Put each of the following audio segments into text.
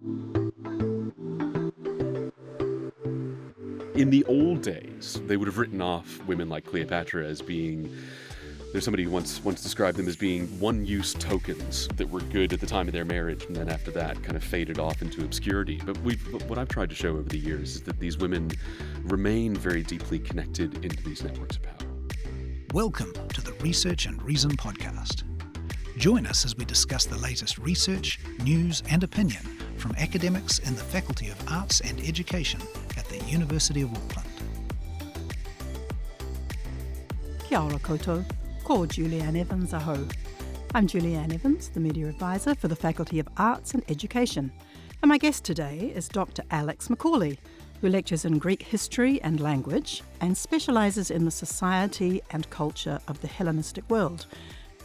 In the old days, they would have written off women like Cleopatra as being, there's somebody who once described them as being one-use tokens that were good at the time of their marriage, and then after that kind of faded off into obscurity. But what I've tried to show over the years is that these women remain very deeply connected into these networks of power. Welcome to the Research and Reason podcast. Join us as we discuss the latest research, news and opinion from academics in the Faculty of Arts and Education at the University of Auckland. Kia ora koutou, ko Julianne Evans aho. I'm Julianne Evans, the Media Advisor for the Faculty of Arts and Education. And my guest today is Dr. Alex McAuley, who lectures in Greek history and language and specialises in the society and culture of the Hellenistic world,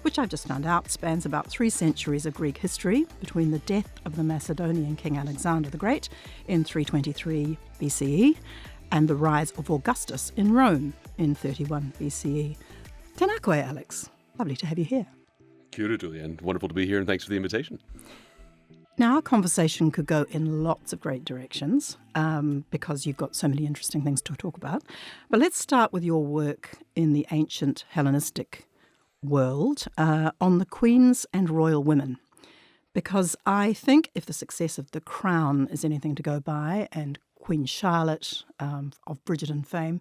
which I've just found out spans about 3 centuries of Greek history between the death of the Macedonian King Alexander the Great in 323 BCE and the rise of Augustus in Rome in 31 BCE. Tēnā koe, Alex. Lovely to have you here. Kia ora, Julianne. Wonderful to be here, and thanks for the invitation. Now, our conversation could go in lots of great directions because you've got so many interesting things to talk about. But let's start with your work in the ancient Hellenistic world on the queens and royal women, because I think if the success of The Crown is anything to go by, and Queen Charlotte of Bridgerton fame,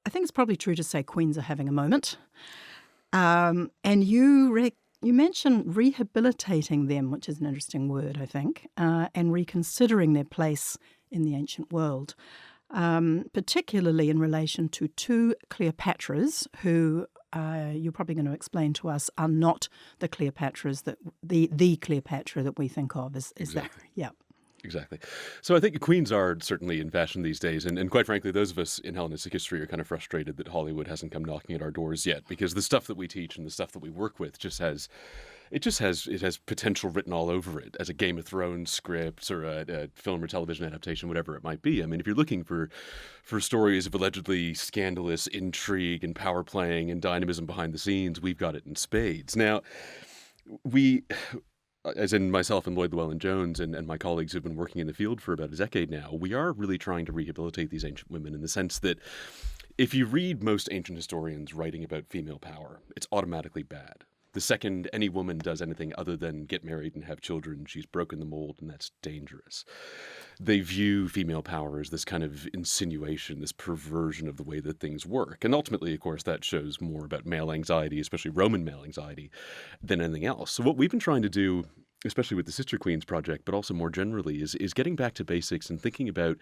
I think it's probably true to say queens are having a moment. And you mention rehabilitating them, which is an interesting word, I think, and reconsidering their place in the ancient world, particularly in relation to 2 Cleopatras who you're probably going to explain to us are not the Cleopatras that the Cleopatra that we think of. Is Exactly. that? Yeah. Exactly. So I think queens are certainly in fashion these days. And quite frankly, those of us in Hellenistic history are kind of frustrated that Hollywood hasn't come knocking at our doors yet, because the stuff that we teach and the stuff that we work with has potential written all over it as a Game of Thrones script or a film or television adaptation, whatever it might be. I mean, if you're looking for stories of allegedly scandalous intrigue and power playing and dynamism behind the scenes, we've got it in spades. Now, as in myself and Lloyd Llewellyn-Jones and my colleagues who've been working in the field for about a decade now, we are really trying to rehabilitate these ancient women in the sense that if you read most ancient historians writing about female power, it's automatically bad. The second any woman does anything other than get married and have children, she's broken the mold, and that's dangerous. They view female power as this kind of insinuation, this perversion of the way that things work. And ultimately, of course, that shows more about male anxiety, especially Roman male anxiety, than anything else. So what we've been trying to do, especially with the Sister Queens project, but also more generally, is getting back to basics and thinking about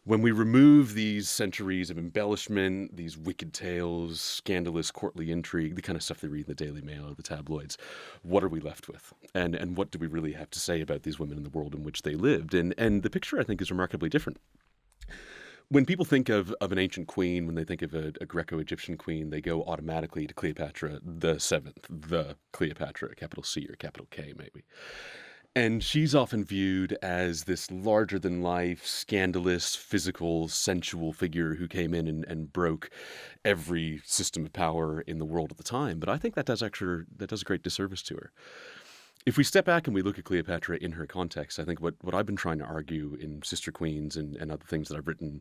when we remove these centuries of embellishment, these wicked tales, scandalous courtly intrigue, the kind of stuff they read in the Daily Mail or the tabloids, what are we left with? And what do we really have to say about these women in the world in which they lived? And the picture, I think, is remarkably different. When people think of an ancient queen, when they think of a Greco-Egyptian queen, they go automatically to Cleopatra the Seventh, the Cleopatra, capital C or capital K maybe. And she's often viewed as this larger-than-life, scandalous, physical, sensual figure who came in and broke every system of power in the world at the time. But I think that does a great disservice to her. If we step back and we look at Cleopatra in her context, I think what I've been trying to argue in Sister Queens and other things that I've written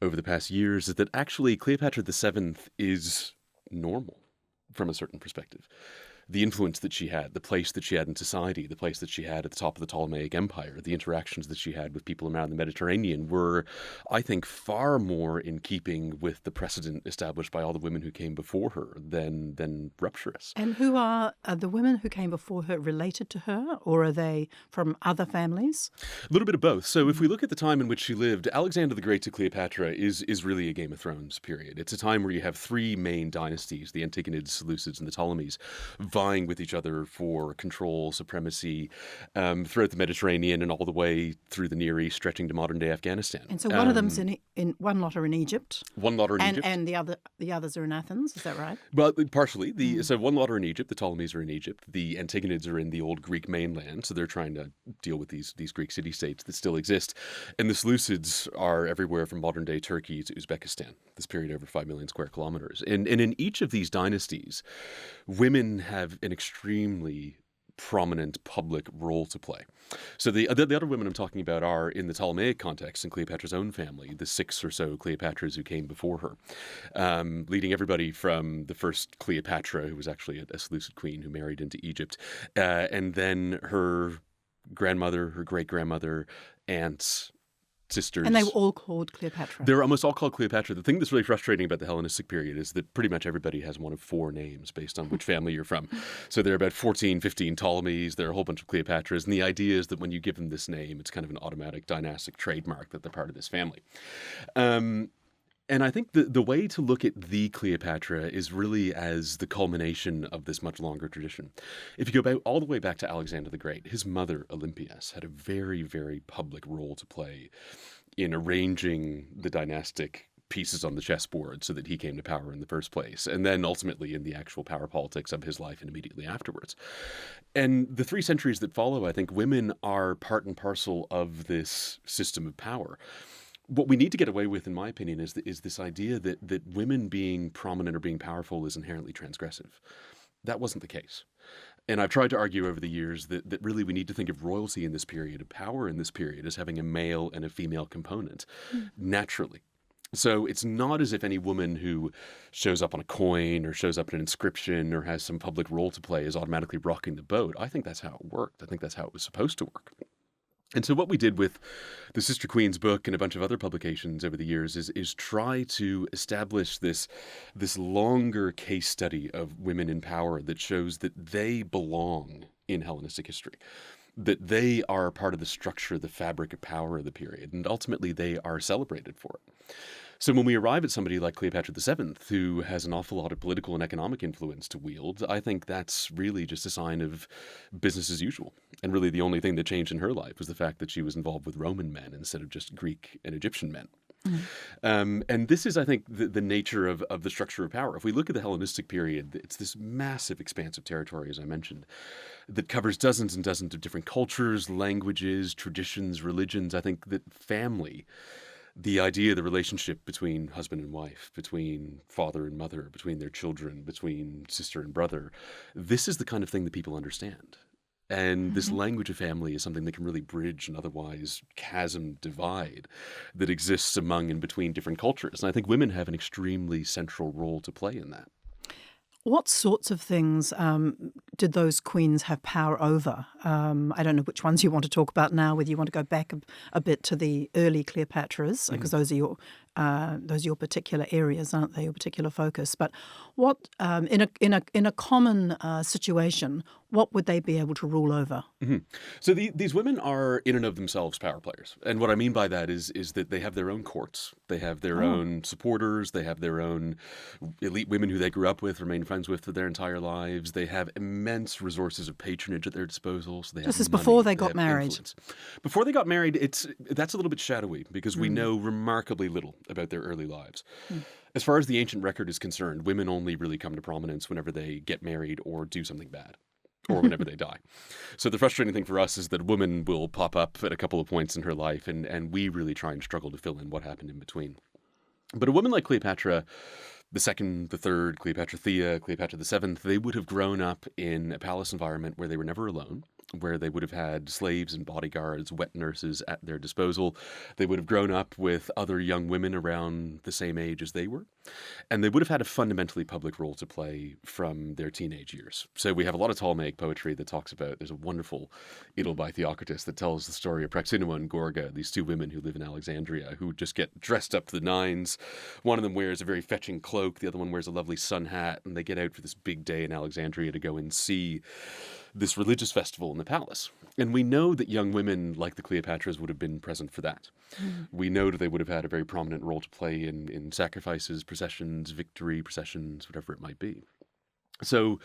over the past years is that actually Cleopatra the Seventh is normal from a certain perspective. The influence that she had, the place that she had in society, the place that she had at the top of the Ptolemaic Empire, the interactions that she had with people around the Mediterranean were, I think, far more in keeping with the precedent established by all the women who came before her than rupturous. And who are the women who came before her related to her, or are they from other families? A little bit of both. So if we look at the time in which she lived, Alexander the Great to Cleopatra is really a Game of Thrones period. It's a time where you have 3 main dynasties, the Antiquities, Seleucids, and the Ptolemies, vying with each other for control, supremacy throughout the Mediterranean and all the way through the Near East, stretching to modern-day Afghanistan. And so one of them's in one lot are in Egypt. One lot are in Egypt. And the others are in Athens, is that right? Well, partially. So one lot are in Egypt, the Ptolemies are in Egypt. The Antigonids are in the old Greek mainland, so they're trying to deal with these Greek city-states that still exist. And the Seleucids are everywhere from modern-day Turkey to Uzbekistan, this period over 5 million square kilometers. And in each of these dynasties, women have an extremely prominent public role to play. So the other women I'm talking about are in the Ptolemaic context in Cleopatra's own family, the 6 or so Cleopatras who came before her, leading everybody from the first Cleopatra, who was actually a Seleucid queen who married into Egypt, and then her grandmother, her great-grandmother, aunts, sisters. And they were all called Cleopatra. They're almost all called Cleopatra. The thing that's really frustrating about the Hellenistic period is that pretty much everybody has one of 4 names based on which family you're from. So there are about 14, 15 Ptolemies. There are a whole bunch of Cleopatras. And the idea is that when you give them this name, it's kind of an automatic dynastic trademark that they're part of this family. And I think the way to look at the Cleopatra is really as the culmination of this much longer tradition. If you go all the way back to Alexander the Great, his mother, Olympias, had a very, very public role to play in arranging the dynastic pieces on the chessboard so that he came to power in the first place, and then ultimately in the actual power politics of his life and immediately afterwards. And the 3 centuries that follow, I think women are part and parcel of this system of power. What we need to get away with, in my opinion, is this idea that women being prominent or being powerful is inherently transgressive. That wasn't the case. And I've tried to argue over the years that really we need to think of royalty in this period, of power in this period, as having a male and a female component, naturally. So it's not as if any woman who shows up on a coin or shows up in an inscription or has some public role to play is automatically rocking the boat. I think that's how it worked. I think that's how it was supposed to work. And so what we did with the Sister Queen's book and a bunch of other publications over the years is try to establish this longer case study of women in power that shows that they belong in Hellenistic history, that they are part of the structure, the fabric of power of the period, and ultimately they are celebrated for it. So when we arrive at somebody like Cleopatra VII, who has an awful lot of political and economic influence to wield, I think that's really just a sign of business as usual. And really the only thing that changed in her life was the fact that she was involved with Roman men instead of just Greek and Egyptian men. And this is, I think, the nature of the structure of power. If we look at the Hellenistic period, it's this massive expanse of territory, as I mentioned, that covers dozens and dozens of different cultures, languages, traditions, religions. I think that family, the idea, the relationship between husband and wife, between father and mother, between their children, between sister and brother, this is the kind of thing that people understand. And this language of family is something that can really bridge an otherwise chasm divide that exists among and between different cultures. And I think women have an extremely central role to play in that. What sorts of things did those queens have power over? I don't know which ones you want to talk about now, whether you want to go back a bit to the early Cleopatras, because those are your particular areas, aren't they? Your particular focus. But what in a common situation, what would they be able to rule over? So these women are in and of themselves power players, and what I mean by that is that they have their own courts, they have their own supporters, they have their own elite women who they grew up with, remain friends with for their entire lives. They have immense resources of patronage at their disposal. So they This have is money, before they got married. Influence. Before they got married, that's a little bit shadowy because we know remarkably little about their early lives. As far as the ancient record is concerned, women only really come to prominence whenever they get married or do something bad, or whenever they die. So the frustrating thing for us is that a woman will pop up at a couple of points in her life, and we really try and struggle to fill in what happened in between. But a woman like Cleopatra, the second, the third, Cleopatra Thea, Cleopatra VII, they would have grown up in a palace environment where they were never alone, where they would have had slaves and bodyguards, wet nurses at their disposal. They would have grown up with other young women around the same age as they were. And they would have had a fundamentally public role to play from their teenage years. So we have a lot of Ptolemaic poetry that talks about, there's a wonderful idyll by Theocritus that tells the story of Praxinua and Gorga, these 2 women who live in Alexandria, who just get dressed up to the nines. One of them wears a very fetching cloak. The other one wears a lovely sun hat. And they get out for this big day in Alexandria to go and see this religious festival in the palace. And we know that young women like the Cleopatras would have been present for that. We know that they would have had a very prominent role to play in sacrifices, processions, victory processions, whatever it might be. So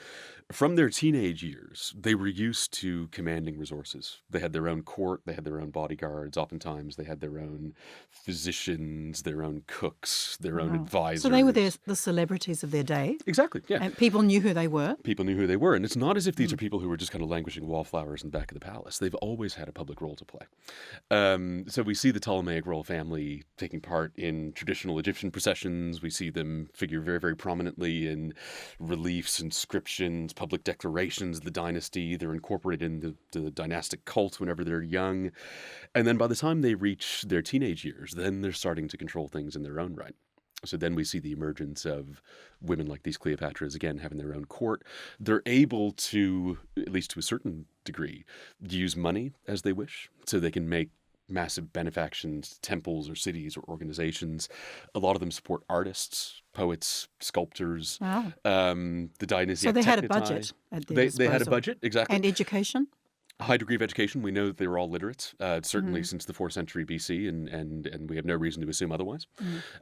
from their teenage years, they were used to commanding resources. They had their own court, they had their own bodyguards. Oftentimes they had their own physicians, their own cooks, their own advisors. So they were the celebrities of their day. Exactly, yeah. And people knew who they were. People knew who they were. And it's not as if these are people who were just kind of languishing wallflowers in the back of the palace. They've always had a public role to play. So we see the Ptolemaic royal family taking part in traditional Egyptian processions. We see them figure very, very prominently in reliefs inscriptions, public declarations of the dynasty. They're incorporated into the dynastic cult whenever they're young. And then by the time they reach their teenage years, then they're starting to control things in their own right. So then we see the emergence of women like these Cleopatras, again, having their own court. They're able to, at least to a certain degree, use money as they wish. So they can make massive benefactions, temples or cities or organizations. A lot of them support artists, poets, sculptors. Wow. The dynasty. So they had a budget at their disposal. They had a budget, exactly. And education? A high degree of education. We know that they were all literate, certainly since the 4th century BC, and we have no reason to assume otherwise.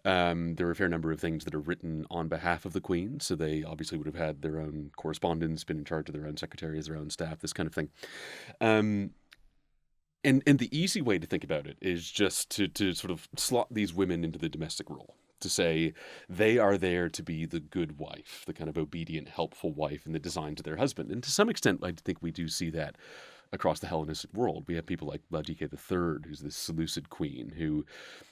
There were a fair number of things that are written on behalf of the queen, so they obviously would have had their own correspondence, been in charge of their own secretaries, their own staff, this kind of thing. And the easy way to think about it is just to sort of slot these women into the domestic role, to say they are there to be the good wife, the kind of obedient, helpful wife, and the design to their husband. And to some extent, I think we do see that across the Hellenistic world. We have people like Laodike III, who's this Seleucid queen who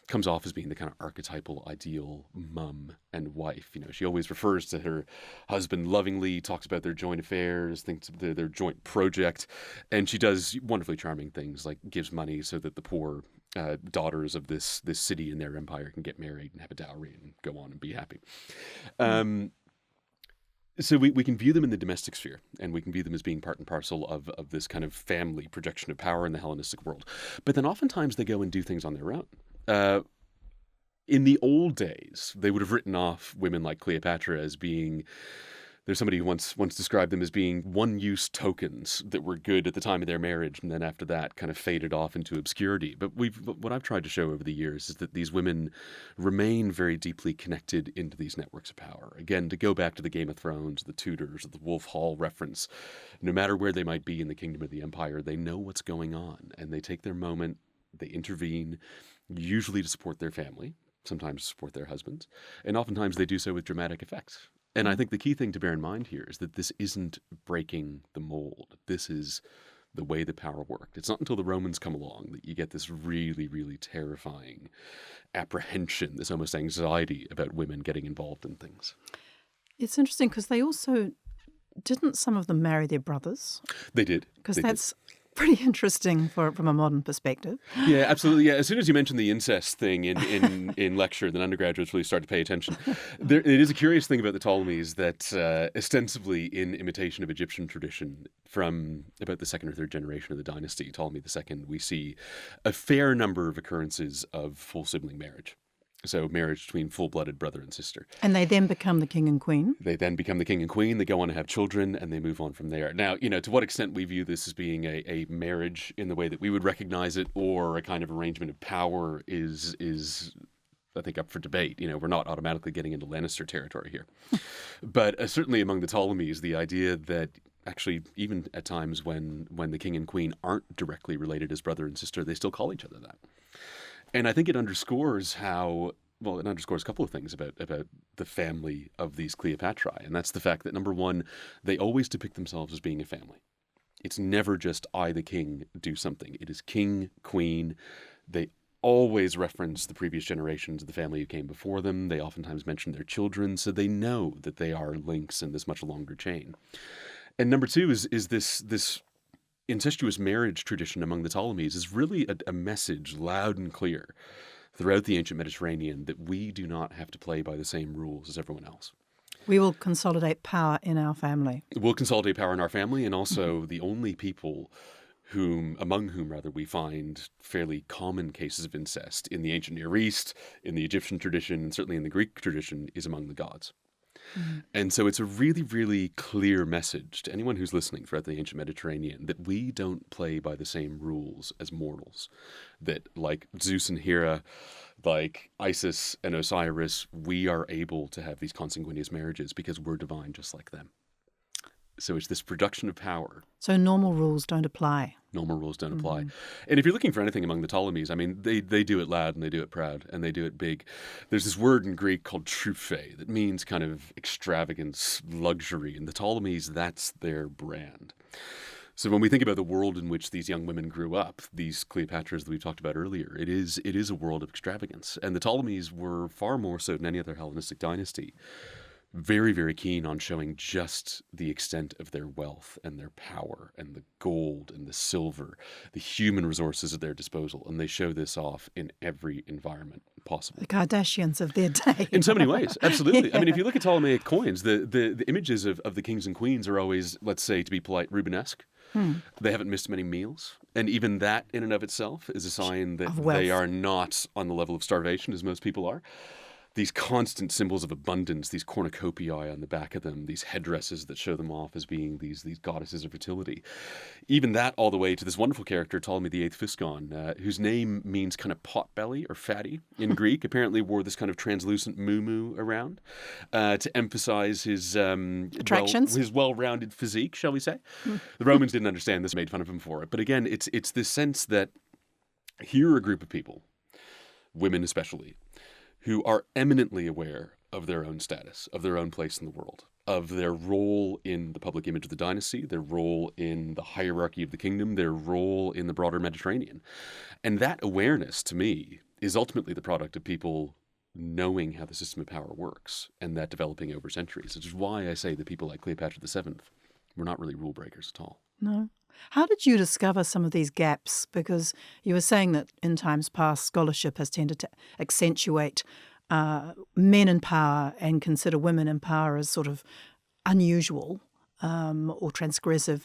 comes off as being the kind of archetypal, ideal mum and wife. You know, she always refers to her husband lovingly, talks about their joint affairs, thinks of their joint project, and she does wonderfully charming things like gives money so that the poor daughters of this city and their empire can get married and have a dowry and go on and be happy. So we can view them in the domestic sphere, and we can view them as being part and parcel of this kind of family projection of power in the Hellenistic world. But then oftentimes they go and do things on their own. In the old days, they would have written off women like Cleopatra as being... There's somebody who once described them as being one-use tokens that were good at the time of their marriage, and then after that kind of faded off into obscurity. But what I've tried to show over the years is that these women remain very deeply connected into these networks of power. Again, to go back to the Game of Thrones, the Tudors, the Wolf Hall reference, no matter where they might be in the kingdom of the empire, they know what's going on, and they take their moment, they intervene, usually to support their family, sometimes to support their husbands, and oftentimes they do so with dramatic effect. And I think the key thing to bear in mind here is that this isn't breaking the mold. This is the way the power worked. It's not until the Romans come along that you get this really, really terrifying apprehension, this almost anxiety about women getting involved in things. It's interesting because they also, didn't some of them marry their brothers? They did. Because that's pretty interesting from a modern perspective. Yeah, absolutely. Yeah, as soon as you mentioned the incest thing in lecture, then undergraduates really start to pay attention. It is a curious thing about the Ptolemies that ostensibly in imitation of Egyptian tradition from about the 2nd or 3rd generation of the dynasty, Ptolemy II, we see a fair number of occurrences of full sibling marriage. So marriage between full-blooded brother and sister. And they then become the king and queen? They then become the king and queen. They go on to have children, and they move on from there. Now, to what extent we view this as being a marriage in the way that we would recognize it, or a kind of arrangement of power is I think, up for debate. We're not automatically getting into Lannister territory here. But certainly among the Ptolemies, the idea that actually, even at times when the king and queen aren't directly related as brother and sister, they still call each other that. And I think it underscores a couple of things about the family of these Cleopatra. And that's the fact that, number one, they always depict themselves as being a family. It's never just I, the king, do something. It is king, queen. They always reference the previous generations of the family who came before them. They oftentimes mention their children, so they know that they are links in this much longer chain. And number two is this incestuous marriage tradition among the Ptolemies is really a message loud and clear throughout the ancient Mediterranean that we do not have to play by the same rules as everyone else. We will consolidate power in our family. We'll consolidate power in our family, and also the only people among whom we find fairly common cases of incest in the ancient Near East, in the Egyptian tradition, and certainly in the Greek tradition, is among the gods. Mm-hmm. And so it's a really, really clear message to anyone who's listening throughout the ancient Mediterranean that we don't play by the same rules as mortals. That like Zeus and Hera, like Isis and Osiris, we are able to have these consanguineous marriages because we're divine just like them. So it's this production of power. So normal rules don't apply. Normal rules don't apply. And if you're looking for anything among the Ptolemies, I mean, they do it loud and they do it proud and they do it big. There's this word in Greek called trouphe that means kind of extravagance, luxury. And the Ptolemies, that's their brand. So when we think about the world in which these young women grew up, these Cleopatras that we talked about earlier, it is a world of extravagance. And the Ptolemies were far more so than any other Hellenistic dynasty very, very keen on showing just the extent of their wealth and their power and the gold and the silver, the human resources at their disposal. And they show this off in every environment possible. The Kardashians of their day. In so many ways, absolutely. Yeah. I mean, if you look at Ptolemaic coins, the images of the kings and queens are always, let's say, to be polite, Rubenesque. They haven't missed many meals. And even that in and of itself is a sign that Of wealth. they are not on the level of starvation as most people are. These constant symbols of abundance, these cornucopiae on the back of them, these headdresses that show them off as being these goddesses of fertility. Even that all the way to this wonderful character, Ptolemy VIII Physcon, whose name means kind of potbelly or fatty in Greek, apparently wore this kind of translucent muumuu around to emphasize his Attractions. his well-rounded physique, shall we say. The Romans didn't understand this, made fun of him for it. But again, it's this sense that here are a group of people, women especially, who are eminently aware of their own status, of their own place in the world, of their role in the public image of the dynasty, their role in the hierarchy of the kingdom, their role in the broader Mediterranean. And that awareness, to me, is ultimately the product of people knowing how the system of power works, and that developing over centuries, which is why I say that people like Cleopatra VII were not really rule breakers at all. No. How did you discover some of these gaps? Because you were saying that in times past, scholarship has tended to accentuate men in power and consider women in power as sort of unusual or transgressive.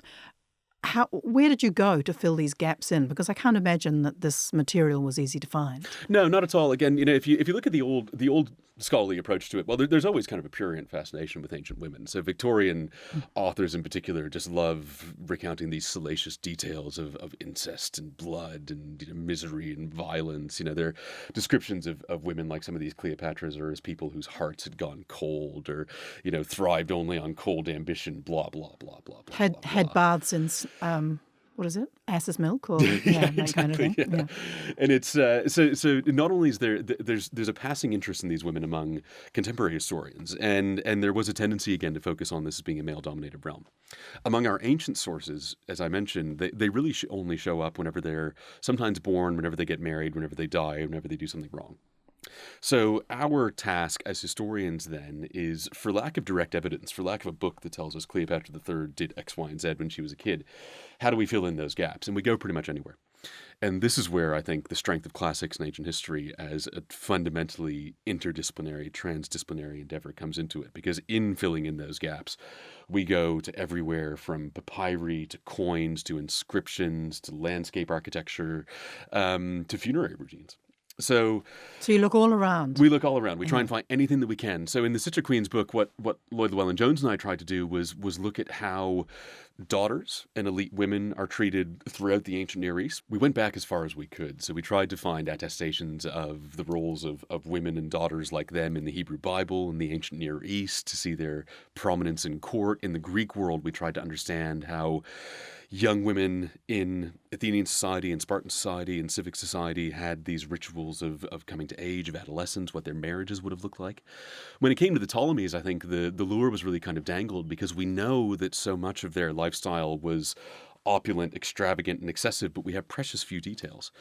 Where did you go to fill these gaps in? Because I can't imagine that this material was easy to find. No, not at all. Again, if you look at the old scholarly approach to it, well, there's always kind of a prurient fascination with ancient women. So Victorian authors in particular just love recounting these salacious details of incest and blood and misery and violence. Their descriptions of women like some of these Cleopatras are as people whose hearts had gone cold or, thrived only on cold ambition, blah, blah, blah, blah, blah. Had baths in, what is it? Ass's milk or that kind of thing. Yeah. And it's so not only is there's a passing interest in these women among contemporary historians, and there was a tendency again to focus on this as being a male-dominated realm. Among our ancient sources, as I mentioned, they really only show up whenever they're sometimes born, whenever they get married, whenever they die, whenever they do something wrong. So our task as historians then is, for lack of direct evidence, for lack of a book that tells us Cleopatra III did X, Y, and Z when she was a kid, how do we fill in those gaps? And we go pretty much anywhere. And this is where I think the strength of classics and ancient history as a fundamentally interdisciplinary, transdisciplinary endeavor comes into it. Because in filling in those gaps, we go to everywhere from papyri to coins to inscriptions to landscape architecture to funerary routines. So you look all around. We look all around. We try and find anything that we can. So in the Sister Queen's book, what Lloyd Llewellyn-Jones and I tried to do was look at how daughters and elite women are treated throughout the ancient Near East. We went back as far as we could. So we tried to find attestations of the roles of women and daughters like them in the Hebrew Bible in the ancient Near East to see their prominence in court. In the Greek world, we tried to understand how young women in Athenian society and Spartan society and civic society had these rituals of coming to age, of adolescence, what their marriages would have looked like. When it came to the Ptolemies, I think the lure was really kind of dangled because we know that so much of their lifestyle was opulent, extravagant, and excessive, but we have precious few details.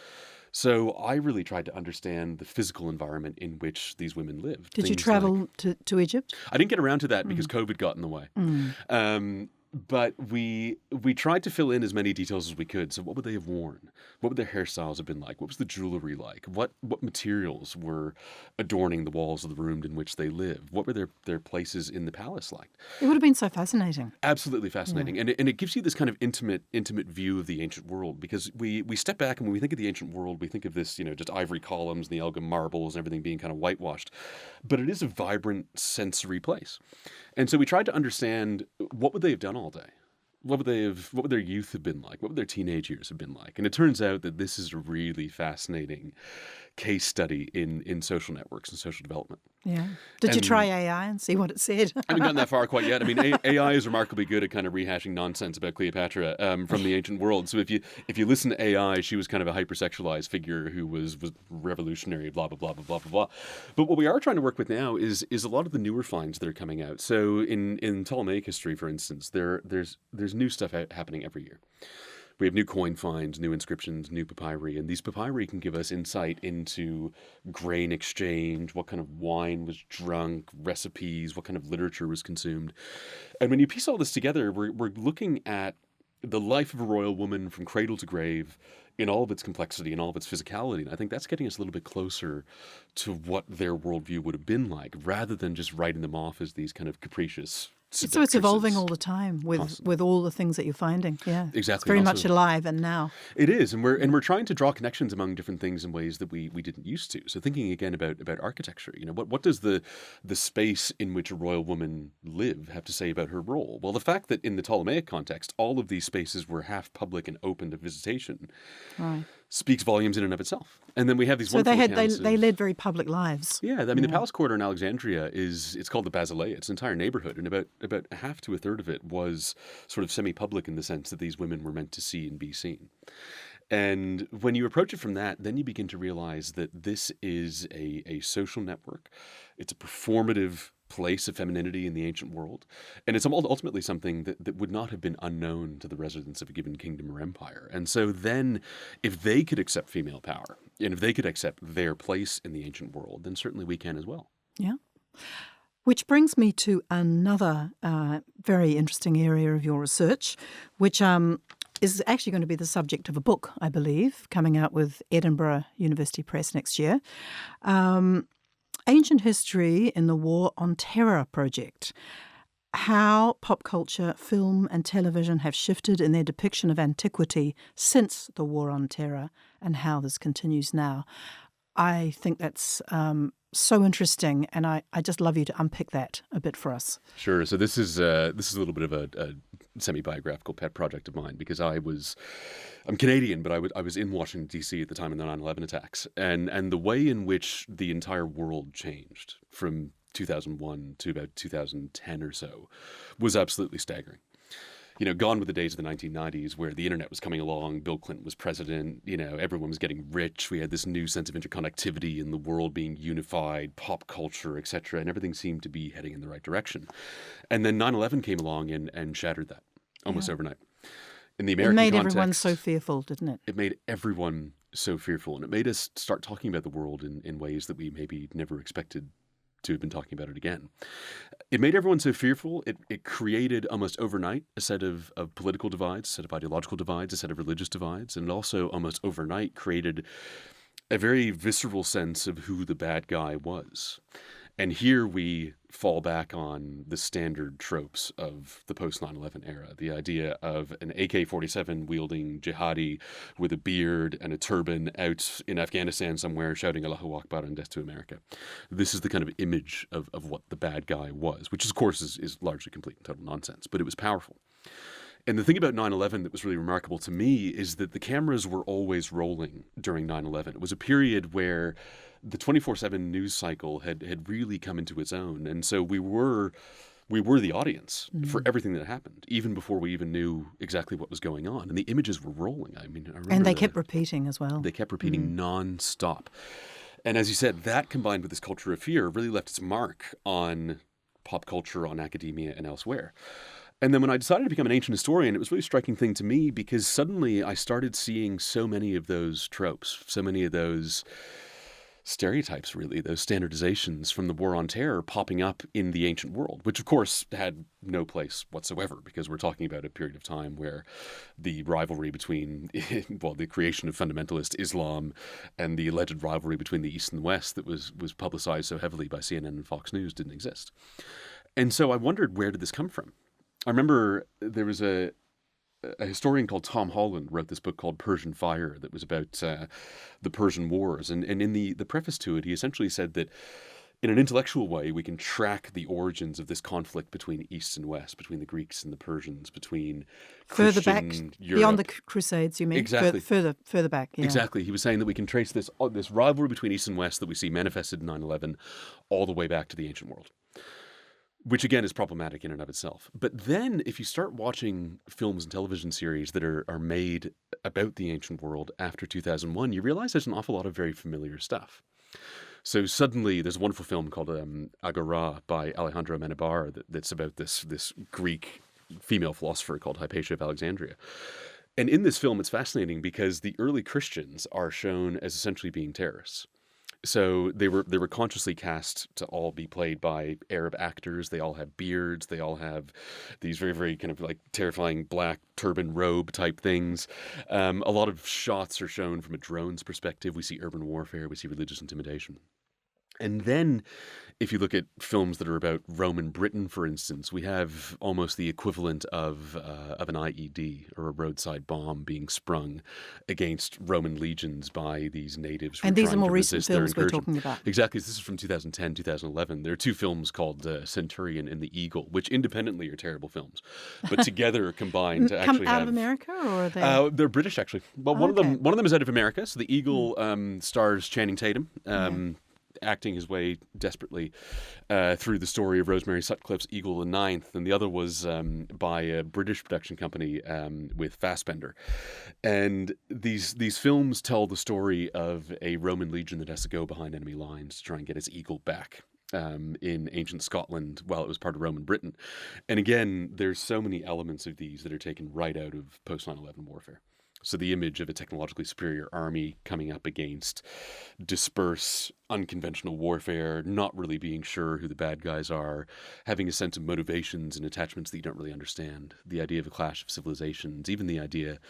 So I really tried to understand the physical environment in which these women lived. Did you travel to Egypt? I didn't get around to that because COVID got in the way. But we tried to fill in as many details as we could. So what would they have worn? What would their hairstyles have been like? What was the jewelry like? What materials were adorning the walls of the room in which they lived? What were their places in the palace like? It would have been so fascinating. Absolutely fascinating. Yeah. And it gives you this kind of intimate view of the ancient world because we step back and when we think of the ancient world, we think of this, just ivory columns, the Elgin marbles, and everything being kind of whitewashed. But it is a vibrant sensory place. And so we tried to understand what would they have done all day? What would their youth have been like? What would their teenage years have been like? And it turns out that this is a really fascinating case study in social networks and social development. Yeah. Did you try AI and see what it said? I haven't gotten that far quite yet. I mean, AI is remarkably good at kind of rehashing nonsense about Cleopatra from the ancient world. So if you listen to AI, she was kind of a hypersexualized figure who was revolutionary, blah, blah, blah, blah, blah, blah, blah. But what we are trying to work with now is a lot of the newer finds that are coming out. So in Ptolemaic history, for instance, there's new stuff happening every year. We have new coin finds, new inscriptions, new papyri, and these papyri can give us insight into grain exchange, what kind of wine was drunk, recipes, what kind of literature was consumed. And when you piece all this together, we're looking at the life of a royal woman from cradle to grave in all of its complexity and all of its physicality. And I think that's getting us a little bit closer to what their worldview would have been like, rather than just writing them off as these kind of capricious So it's evolving seductresses. all the time with Constantly. all the things that you're finding. Yeah, Exactly. It's very And much also- alive and now. It is, and we're trying to draw connections among different things in ways that we didn't used to. So thinking again about architecture, what does the space in which a royal woman lived have to say about her role? Well, the fact that in the Ptolemaic context, all of these spaces were half public and open to visitation Right. speaks volumes in and of itself. And then we have these So wonderful they accounts they of- led very public lives. Yeah, I mean, the Palace Quarter in Alexandria it's called the Basileia. It's an entire neighborhood, and about half to a third of it was sort of semi-public in the sense that these women were meant to see and be seen. And when you approach it from that, then you begin to realize that this is a social network. It's a performative place of femininity in the ancient world. And it's ultimately something that would not have been unknown to the residents of a given kingdom or empire. And so then, if they could accept female power, and if they could accept their place in the ancient world, then certainly we can as well. Yeah. Which brings me to another very interesting area of your research, which is actually going to be the subject of a book, I believe, coming out with Edinburgh University Press next year. Ancient History in the War on Terror project. How pop culture, film and television have shifted in their depiction of antiquity since the War on Terror, and how this continues now. I think that's so interesting, and I just love you to unpick that a bit for us. Sure. So this is a little bit of a semi-biographical pet project of mine, because I'm Canadian, but I was in Washington, D.C. at the time of the 9/11 attacks, and the way in which the entire world changed from 2001 to about 2010 or so was absolutely staggering. Gone were the days of the 1990s where the internet was coming along, Bill Clinton was president, everyone was getting rich, we had this new sense of interconnectivity in the world being unified, pop culture, etc., and everything seemed to be heading in the right direction. And then 9/11 came along and shattered that almost overnight. In the American It made context, everyone so fearful, didn't it? it made everyone so fearful, and it made us start talking about the world in ways that we maybe never expected to have been talking about it again. It made everyone so fearful, it created almost overnight a set of political divides, a set of ideological divides, a set of religious divides, and it also almost overnight created a very visceral sense of who the bad guy was. And here we fall back on the standard tropes of the post-9/11 era, the idea of an AK-47 wielding jihadi with a beard and a turban out in Afghanistan somewhere shouting Allahu Akbar and death to America. This is the kind of image of what the bad guy was, which of course is largely complete and total nonsense, but it was powerful. And the thing about 9/11 that was really remarkable to me is that the cameras were always rolling during 9/11. It was a period where the 24/7 news cycle had really come into its own. And so we were the audience for everything that happened, even before we even knew exactly what was going on. And the images were rolling. I mean, I remember And they kept repeating as well. They kept repeating nonstop. And as you said, that combined with this culture of fear really left its mark on pop culture, on academia, and elsewhere. And then when I decided to become an ancient historian, it was a really striking thing to me, because suddenly I started seeing so many of those tropes, so many of those stereotypes, really, those standardizations from the War on Terror popping up in the ancient world, which of course had no place whatsoever, because we're talking about a period of time where the rivalry between, well, the creation of fundamentalist Islam and the alleged rivalry between the East and the West that was publicized so heavily by CNN and Fox News didn't exist. And so I wondered, where did this come from? I remember there was a historian called Tom Holland wrote this book called Persian Fire that was about the Persian Wars. And in the preface to it, he essentially said that in an intellectual way, we can track the origins of this conflict between East and West, between the Greeks and the Persians, between Further Christian back, Europe. beyond the Crusades, you mean? Exactly. Further back, yeah. Exactly. He was saying that we can trace this rivalry between East and West that we see manifested in 9/11 all the way back to the ancient world, which again is problematic in and of itself. But then if you start watching films and television series that are made about the ancient world after 2001, you realize there's an awful lot of very familiar stuff. So suddenly there's a wonderful film called Agora by Alejandro Amenabar that's about this Greek female philosopher called Hypatia of Alexandria. And in this film, it's fascinating because the early Christians are shown as essentially being terrorists. So they were consciously cast to all be played by Arab actors. They all have beards. They all have these very, very kind of like terrifying black turban robe type things. A lot of shots are shown from a drone's perspective. We see urban warfare. We see religious intimidation. And then if you look at films that are about Roman Britain, for instance, we have almost the equivalent of an IED or a roadside bomb being sprung against Roman legions by these natives who And are these are trying more to recent resist their films we're incursion. talking about. Exactly. This is from 2010, 2011. There are two films called Centurion and The Eagle, which independently are terrible films, but together combined to actually Come out have... of America, or are they? They're British, actually. Well, one of them is out of America. So The Eagle stars Channing Tatum. Acting his way desperately through the story of Rosemary Sutcliffe's Eagle the Ninth, and the other was by a British production company with Fassbender. And these films tell the story of a Roman legion that has to go behind enemy lines to try and get its eagle back in ancient Scotland while it was part of Roman Britain. And again, there's so many elements of these that are taken right out of post 9/11 warfare. So the image of a technologically superior army coming up against disperse, unconventional warfare, not really being sure who the bad guys are, having a sense of motivations and attachments that you don't really understand, the idea of a clash of civilizations, even the idea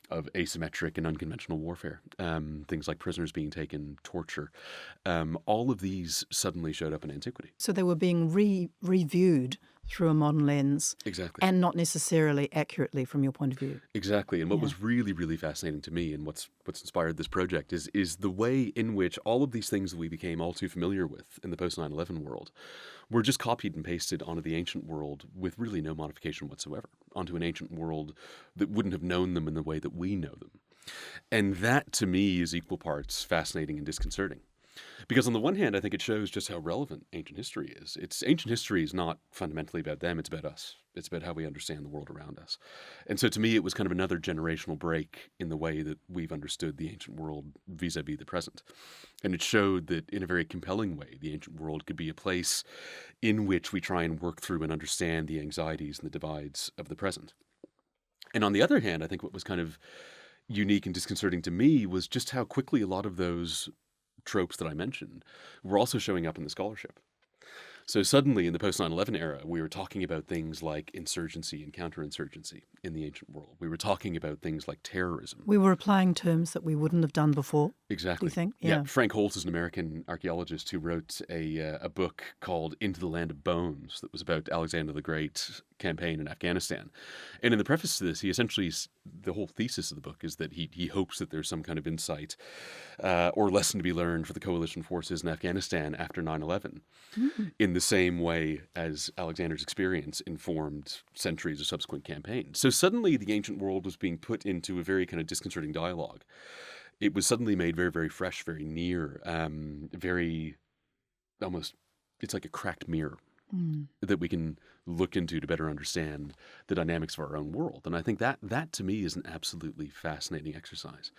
of asymmetric and unconventional warfare, things like prisoners being taken, torture. All of these suddenly showed up in antiquity. So they were being reviewed through a modern lens. Exactly. And not necessarily accurately from your point of view. Exactly. And what was really, really fascinating to me and what's inspired this project is the way in which all of these things that we became all too familiar with in the post 9/11 world were just copied and pasted onto the ancient world with really no modification whatsoever, onto an ancient world that wouldn't have known them in the way that we know them. And that, to me, is equal parts fascinating and disconcerting. Because on the one hand, I think it shows just how relevant ancient history is. Ancient history is not fundamentally about them, it's about us. It's about how we understand the world around us. And so to me, it was kind of another generational break in the way that we've understood the ancient world vis-a-vis the present. And it showed that in a very compelling way, the ancient world could be a place in which we try and work through and understand the anxieties and the divides of the present. And on the other hand, I think what was kind of unique and disconcerting to me was just how quickly a lot of those tropes that I mentioned were also showing up in the scholarship. So suddenly in the post 9/11 era, we were talking about things like insurgency and counterinsurgency in the ancient world. We were talking about things like terrorism. We were applying terms that we wouldn't have done before. Exactly. Do you think? Yeah. Frank Holt is an American archaeologist who wrote a book called Into the Land of Bones that was about Alexander the Great campaign in Afghanistan. And in the preface to this, he essentially, the whole thesis of the book is that he hopes that there's some kind of insight or lesson to be learned for the coalition forces in Afghanistan after 9/11 in the same way as Alexander's experience informed centuries of subsequent campaigns. So suddenly the ancient world was being put into a very kind of disconcerting dialogue. It was suddenly made very, very fresh, very near, very almost, it's like a cracked mirror that we can look into to better understand the dynamics of our own world. And I think that to me is an absolutely fascinating exercise.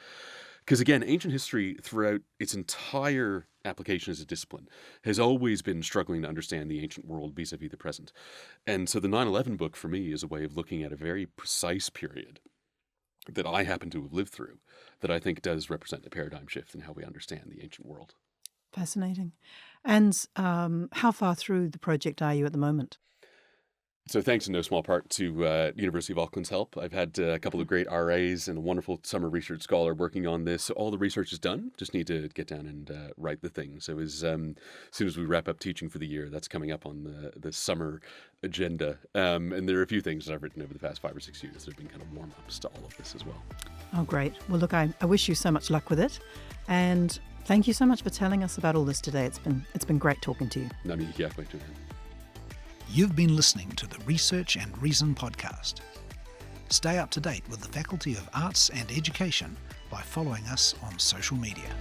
Because again, ancient history throughout its entire application as a discipline has always been struggling to understand the ancient world vis-a-vis the present. And so the 9/11 book for me is a way of looking at a very precise period that I happen to have lived through that I think does represent a paradigm shift in how we understand the ancient world. Fascinating. And how far through the project are you at the moment? So thanks in no small part to University of Auckland's help. I've had a couple of great RAs and a wonderful summer research scholar working on this. So all the research is done. Just need to get down and write the thing. So as soon as we wrap up teaching for the year, that's coming up on the summer agenda. And there are a few things that I've written over the past 5 or 6 years that have been kind of warm-ups to all of this as well. Oh, great. Well, look, I wish you so much luck with it. And thank you so much for telling us about all this today. It's been great talking to you. You've been listening to the Research and Reason podcast. Stay up to date with the Faculty of Arts and Education by following us on social media.